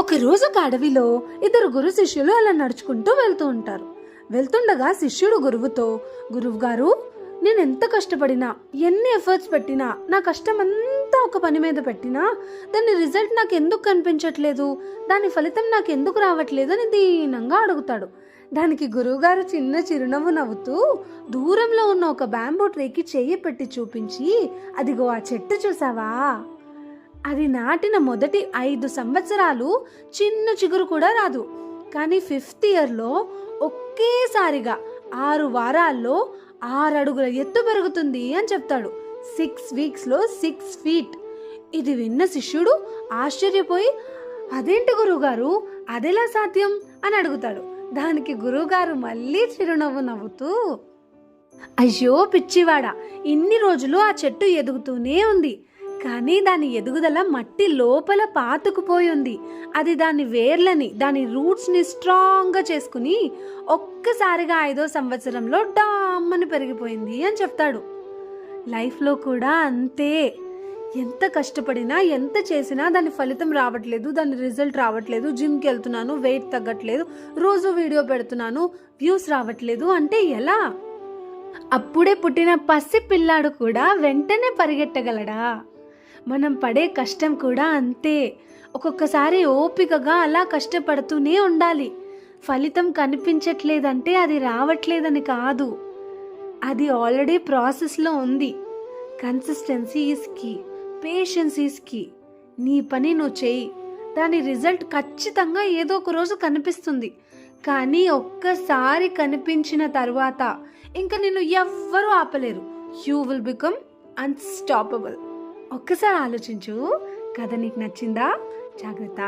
ఒకరోజు ఒక అడవిలో ఇద్దరు గురు శిష్యులు అలా నడుచుకుంటూ వెళ్తూ ఉంటారు. వెళ్తుండగా శిష్యుడు గురువుతో, గురువు గారు, నేను ఎంత కష్టపడినా, ఎన్ని ఎఫర్ట్స్ పెట్టినా, నా కష్టం అంతా ఒక పని మీద పెట్టినా దాని రిజల్ట్ నాకు ఎందుకు కనిపించట్లేదు, దాని ఫలితం నాకు ఎందుకు రావట్లేదు అని దీనంగా అడుగుతాడు. దానికి గురువుగారు చిన్న చిరునవ్వు నవ్వుతూ దూరంలో ఉన్న ఒక బ్యాంబూ ట్రీకి చెయ్యి పెట్టి చూపించి, అదిగో ఆ చెట్టు చూసావా, అది నాటిన మొదటి 5 సంవత్సరాలు చిన్న చిగురు కూడా రాదు, కానీ 5th ఇయర్లో ఒకేసారిగా 6 వారాల్లో 6 అడుగుల ఎత్తు పెరుగుతుంది అని చెప్తాడు. 6 వీక్స్లో 6 feet. ఇది విన్న శిష్యుడు ఆశ్చర్యపోయి, అదేంటి గురువుగారు, అదెలా సాధ్యం అని అడుగుతాడు. దానికి గురువుగారు మళ్ళీ చిరునవ్వు నవ్వుతూ, అయ్యో పిచ్చివాడా, ఇన్ని రోజులు ఆ చెట్టు ఎదుగుతూనే ఉంది, కానీ దాని ఎదుగుదల మట్టి లోపల పాతుకుపోయి ఉంది. అది దాని వేర్లని, దాని రూట్స్ని స్ట్రాంగ్గా చేసుకుని ఒక్కసారిగా 5వ సంవత్సరంలో డామ్మని పెరిగిపోయింది అని చెప్తాడు. లైఫ్లో కూడా అంతే, ఎంత కష్టపడినా, ఎంత చేసినా దాని ఫలితం రావట్లేదు, దాని రిజల్ట్ రావట్లేదు, జిమ్కి వెళ్తున్నాను, వెయిట్ తగ్గట్లేదు, రోజు వీడియో పెడుతున్నాను, వ్యూస్ రావట్లేదు అంటే ఎలా? అప్పుడే పుట్టిన పసి పిల్లాడు కూడా వెంటనే పరిగెట్టగలడా? మనం పడే కష్టం కూడా అంతే. ఒక్కొక్కసారి ఓపికగా అలా కష్టపడుతూనే ఉండాలి. ఫలితం కనిపించట్లేదంటే అది రావట్లేదని కాదు, అది ఆల్రెడీ ప్రాసెస్లో ఉంది. Consistency is key, patience is key. నీ పని నువ్వు చేయి, దాని రిజల్ట్ ఖచ్చితంగా ఏదో ఒక రోజు కనిపిస్తుంది. కానీ ఒక్కసారి కనిపించిన తర్వాత ఇంకా నిన్ను ఎవ్వరూ ఆపలేరు. You will become unstoppable. ఒక్కసారి ఆలోచించు. కథ నీకు నచ్చిందా? జాగ్రత్త.